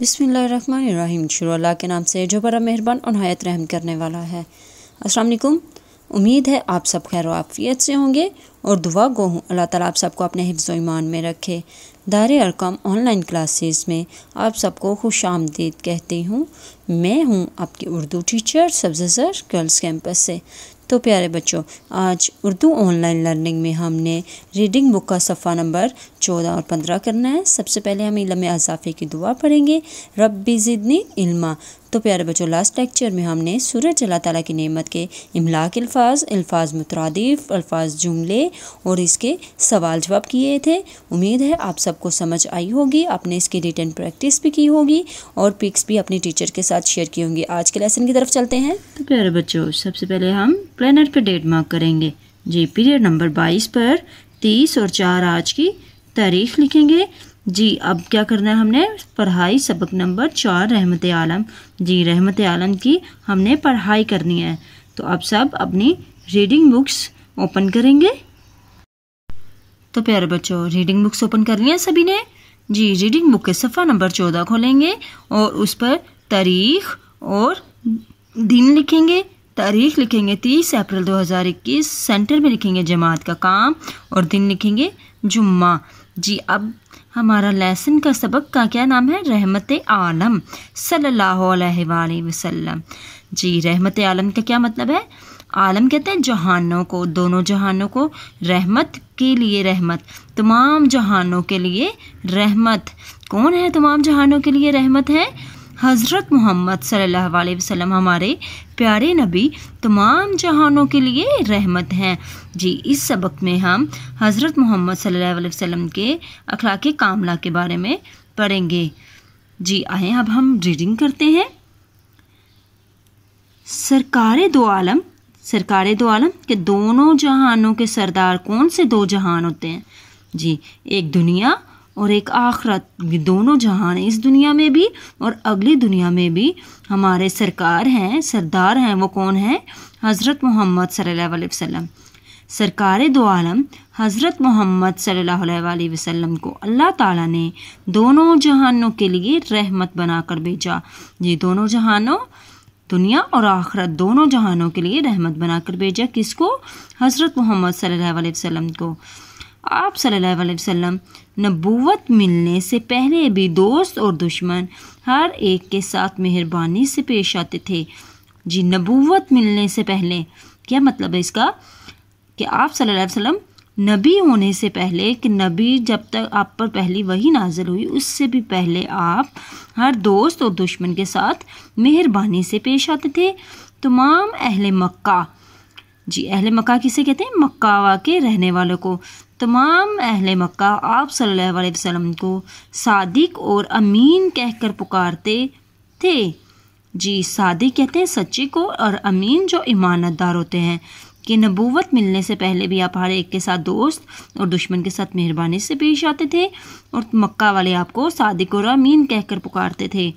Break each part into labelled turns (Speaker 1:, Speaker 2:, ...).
Speaker 1: बिस्मिल्लाहिर्रहमानिर्रहीम। शुरू अल्लाह के नाम से जो बड़ा मेहरबान और नहायत रहम करने वाला है। अस्सलाम वालेकुम। उम्मीद है आप सब खैर व आफियत से होंगे और दुआ गो हूँ अल्लाह ताला आप सबको अपने हिफ्ज़ व ईमान में रखे। दारे अरकम ऑनलाइन क्लासेस में आप सबको खुश आमदीद कहती हूँ। मैं हूँ आपकी उर्दू टीचर सब्ज़ज़र गर्ल्स कैंपस से। तो प्यारे बच्चों, आज उर्दू ऑनलाइन लर्निंग में हमने रीडिंग बुक का सफ़ा नंबर 14 और 15 करना है। सबसे पहले हम इल्म अज़ाफ़े की दुआ पढ़ेंगे, रब्बी ज़िदनी इल्मा। तो प्यारे बच्चों, लास्ट लेक्चर में हमने सूरज अल्लाह ताला की नेमत के इमलाक अल्फाज मुतरादिफ अल्फाज जुमले और इसके सवाल जवाब किए थे। उम्मीद है आप सबको समझ आई होगी, आपने इसकी रिटन प्रैक्टिस भी की होगी और पिक्स भी अपने टीचर के साथ शेयर की होंगी। आज के लेसन की तरफ चलते हैं। तो प्यारे बच्चों, सबसे पहले हम प्लानर पे डेट मार्क करेंगे जी। पीरियड नंबर 22 पर 30 और 4 आज की तारीख लिखेंगे जी। अब क्या करना है, हमने पढ़ाई सबक नंबर 4 रहमत आलम जी। रहमत आलम की हमने पढ़ाई करनी है। तो अब सब अपनी रीडिंग बुक्स ओपन करेंगे। तो प्यारे बच्चों, रीडिंग बुक्स ओपन कर लिया सभी ने जी। रीडिंग बुक के सफ़ा नंबर 14 खोलेंगे और उस पर तारीख और दिन लिखेंगे। तारीख लिखेंगे 30 अप्रैल 2021, सेंटर में लिखेंगे जमात का काम और दिन लिखेंगे जुम्मा जी। अब हमारा लेसन का सबक का क्या नाम है, रहमत आलम सल्लल्लाहु अलैहि वसल्लम जी। रहमत आलम का क्या मतलब है? आलम कहते हैं जहानों को, दोनों जहानों को। रहमत के लिए रहमत, तमाम जहानों के लिए रहमत। कौन है तमाम जहानों के लिए रहमत है? हज़रत मोहम्मद सल्लल्लाहु अलैहि वसल्लम, हमारे प्यारे नबी तमाम जहानों के लिए रहमत हैं जी। इस सबक में हम हज़रत मोहम्मद सल्लल्लाहु अलैहि वसल्लम के अखलाक़े कामला के बारे में पढ़ेंगे जी। आए अब हम रीडिंग करते हैं। सरकारे दो आलम के दोनों जहानों के सरदार कौन से दो जहान होते हैं जी? एक दुनिया और एक आखिरत। दोनों जहान, इस दुनिया में भी और अगली दुनिया में भी हमारे सरकार हैं, सरदार हैं। वो कौन है? हज़रत मोहम्मद सल्लल्लाहु अलैहि वसल्लम। सरकार दो आलम हज़रत मोहम्मद सल्लल्लाहु अलैहि वसल्लम को अल्लाह ताला ने दोनों जहानों के लिए रहमत बनाकर भेजा जी। दोनों जहानों, दुनिया और आखिरत, दोनों जहानों के लिए रहमत बनाकर भेजा। किसको? हज़रत मोहम्मद सल्लल्लाहु अलैहि वसल्लम को। आप सल्लल्लाहु अलैहि वसल्लम नबूवत मिलने से पहले भी दोस्त और दुश्मन हर एक के साथ मेहरबानी से पेश आते थे जी। नबूवत मिलने से पहले क्या मतलब है इसका? कि आप सल्लल्लाहु अलैहि वसल्लम नबी होने से पहले, कि नबी जब तक आप पर पहली वही नाजिल हुई उससे भी पहले आप हर दोस्त और दुश्मन के साथ मेहरबानी से पेश आते थे। तमाम अहले मक्का जी। अहले मक्का किसे कहते हैं? मक्का के रहने वालों को। तमाम अहले मक्का आप सल्लल्लाहु अलैहि वसल्लम को सादिक और अमीन कहकर पुकारते थे जी। सादिक कहते हैं सच्चे को और अमीन जो ईमानदार होते हैं। कि नबूवत मिलने से पहले भी आप हर एक के साथ दोस्त और दुश्मन के साथ मेहरबानी से पेश आते थे और मक्का वाले आपको सादिक और अमीन कहकर पुकारते थे।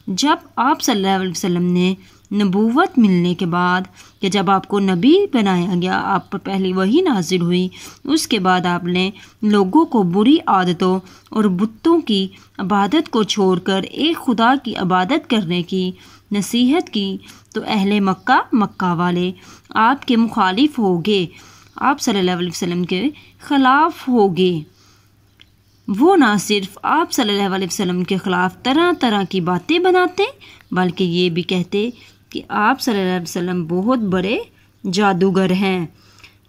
Speaker 1: जब आप सल्लल्लाहु अलैहि वसल्लम ने नबूवत मिलने के बाद, कि जब आपको नबी बनाया गया, आप पर पहली वही नाजिल हुई, उसके बाद आपने लोगों को बुरी आदतों और बुतों की इबादत को छोड़कर एक खुदा की इबादत करने की नसीहत की, तो अहले मक्का वाले आपके मुखालिफ होगे, आप सल्लल्लाहु अलैहि वसल्लम के ख़िलाफ़ होगे। वो ना सिर्फ आप सल्लल्लाहु अलैहि वसल्लम के ख़िलाफ़ तरह तरह की बातें बनाते, बल्कि ये भी कहते कि आप सल्लल्लाहु अलैहि वसल्लम बहुत बड़े जादूगर हैं।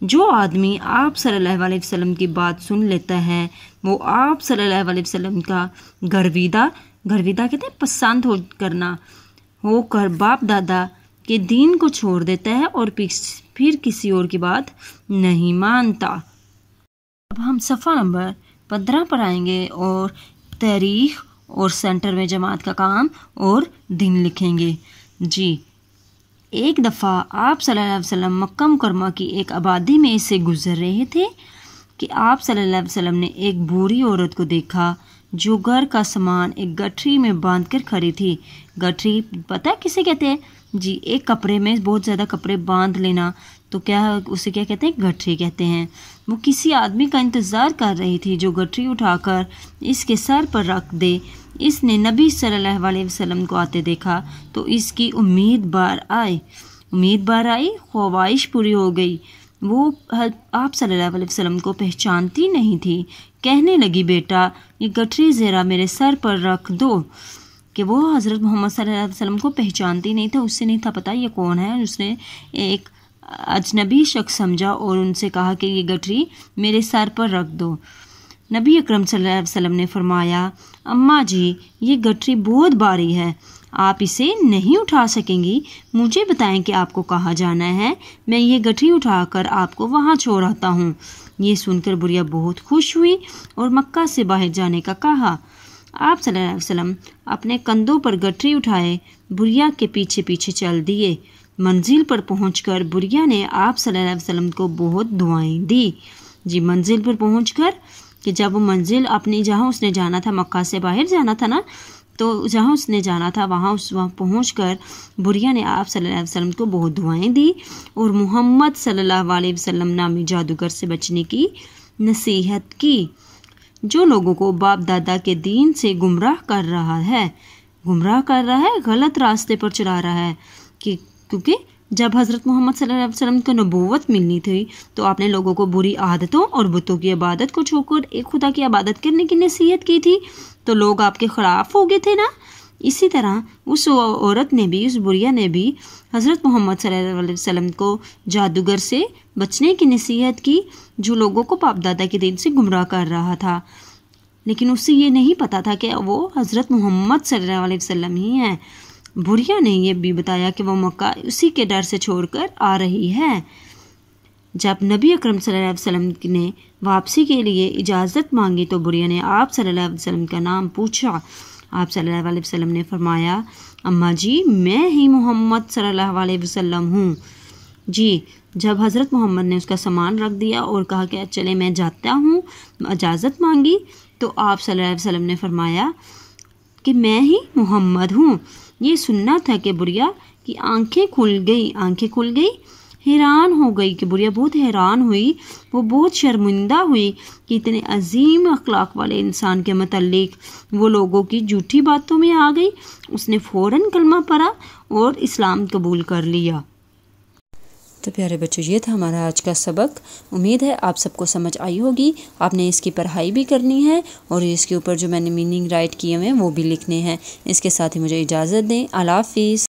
Speaker 1: जो आदमी आप सल्लल्लाहु अलैहि वसल्लम की बात सुन लेता है, वो आप सल्लल्लाहु अलैहि वसल्लम का गर्विदा कहते हैं पसंद करना होकर बाप दादा के दीन को छोड़ देता है और फिर किसी और की बात नहीं मानता। अब हम सफ़ा नंबर 15 पर आएंगे और तारीख और सेंटर में जमात का काम और दिन लिखेंगे जी। एक दफ़ा आप सल्लल्लाहु अलैहि वसल्लम मक्का मुकरमा की एक आबादी में से गुजर रहे थे कि आप सल्लल्लाहु अलैहि वसल्लम ने एक बूढ़ी औरत को देखा जो घर का सामान एक गठरी में बांधकर खड़ी थी। गठरी पता है किसे कहते हैं जी? एक कपड़े में बहुत ज़्यादा कपड़े बांध लेना, तो उसे क्या कहते हैं? गठरी कहते हैं। वो किसी आदमी का इंतज़ार कर रही थी जो गठरी उठाकर इसके सर पर रख दे। इसने नबी सल्लल्लाहु अलैहि वसल्लम को आते देखा तो इसकी उम्मीद बार आई, ख्वाहिश पूरी हो गई। वो आप सल्लल्लाहु अलैहि वसल्लम को पहचानती नहीं थी। कहने लगी, बेटा ये गठरी ज़रा मेरे सर पर रख दो। कि वो हज़रत मोहम्मद सल्लल्लाहु अलैहि वसल्लम को पहचानती नहीं था, उससे नहीं था पता ये कौन है। उसने एक अजनबी शख्स समझा और उनसे कहा कि ये गठरी मेरे सर पर रख दो। नबी अकरम सल्लल्लाहु अलैहि वसल्लम ने फरमाया, अम्मा जी ये गठरी बहुत भारी है, आप इसे नहीं उठा सकेंगी। मुझे बताएं कि आपको कहाँ जाना है, मैं ये गठरी उठाकर आपको वहाँ छोड़ आता हूँ। ये सुनकर बुढ़िया बहुत खुश हुई और मक्का से बाहर जाने का कहा। आप सल्लल्लाहु अलैहि वसल्लम अपने कंधों पर गठरी उठाए बुढ़िया के पीछे पीछे चल दिए। मंजिल पर पहुंचकर बुढ़िया ने आप सल्लल्लाहु अलैहि वसल्लम को बहुत दुआएं दी। जी, मंजिल पर पहुंचकर कि जब वो मंजिल अपनी जहाँ उसने जाना था, मक्का से बाहर जाना था ना, तो जहाँ उसने जाना था वहाँ पहुँच कर बुढ़िया ने आप सल्लल्लाहु अलैहि वसल्लम को बहुत दुआएं दी और मोहम्मद सल्लल्लाहु अलैहि वसल्लम नामी जादूगर से बचने की नसीहत की, जो लोगों को बाप दादा के दीन से गुमराह कर रहा है, गलत रास्ते पर चला रहा है। क्योंकि जब हज़रत मोहम्मद सल्लल्लाहु अलैहि वसल्लम को नबूवत मिलनी थी तो आपने लोगों को बुरी आदतों और बुतों की इबादत को छोड़कर एक खुदा की इबादत करने की नसीहत की थी, तो लोग आपके ख़िलाफ़ हो गए थे ना। इसी तरह उस औरत ने भी, उस बुढ़िया ने भी हज़रत मोहम्मद सल्लल्लाहु अलैहि वसल्लम को जादूगर से बचने की नसीहत की, जो लोगों को बाप दादा के दिन से गुमराह कर रहा था। लेकिन उसे ये नहीं पता था कि वो हज़रत मोहम्मद सल्लल्लाहु अलैहि वसल्लम ही हैं। बुढ़िया ने ये भी बताया कि वो मक्का उसी के डर से छोड़कर आ रही है। जब नबी अकरम सल्लल्लाहु अलैहि वसल्लम ने वापसी के लिए इजाज़त मांगी तो बुढ़िया ने आप सल्लल्लाहु अलैहि वसल्लम का नाम पूछा। आप सल्लल्लाहु अलैहि वसल्लम ने फरमाया, अम्मा जी मैं ही मोहम्मद सल्लल्लाहु अलैहि वसल्लम हूँ। जी, जब हज़रत मोहम्मद ने उसका सामान रख दिया और कहा कि चले मैं जाता हूँ, इजाज़त मांगी, तो आप सल्लल्लाहु अलैहि वसल्लम ने फरमाया कि मैं ही मोहम्मद हूँ। ये सुनना था कि बुढ़िया की आंखें खुल गई, हैरान हो गई कि बुढ़िया बहुत हैरान हुई, वो बहुत शर्मिंदा हुई कि इतने अजीम अखलाक वाले इंसान के मतलब वो लोगों की झूठी बातों में आ गई। उसने फ़ौरन कलमा पढ़ा और इस्लाम कबूल कर लिया। तो प्यारे बच्चों, ये था हमारा आज का सबक। उम्मीद है आप सबको समझ आई होगी। आपने इसकी पढ़ाई भी करनी है और इसके ऊपर जो मैंने मीनिंग राइट किए हुए हैं वो भी लिखने हैं। इसके साथ ही मुझे इजाज़त दें। अल्लाह हाफ़िज़।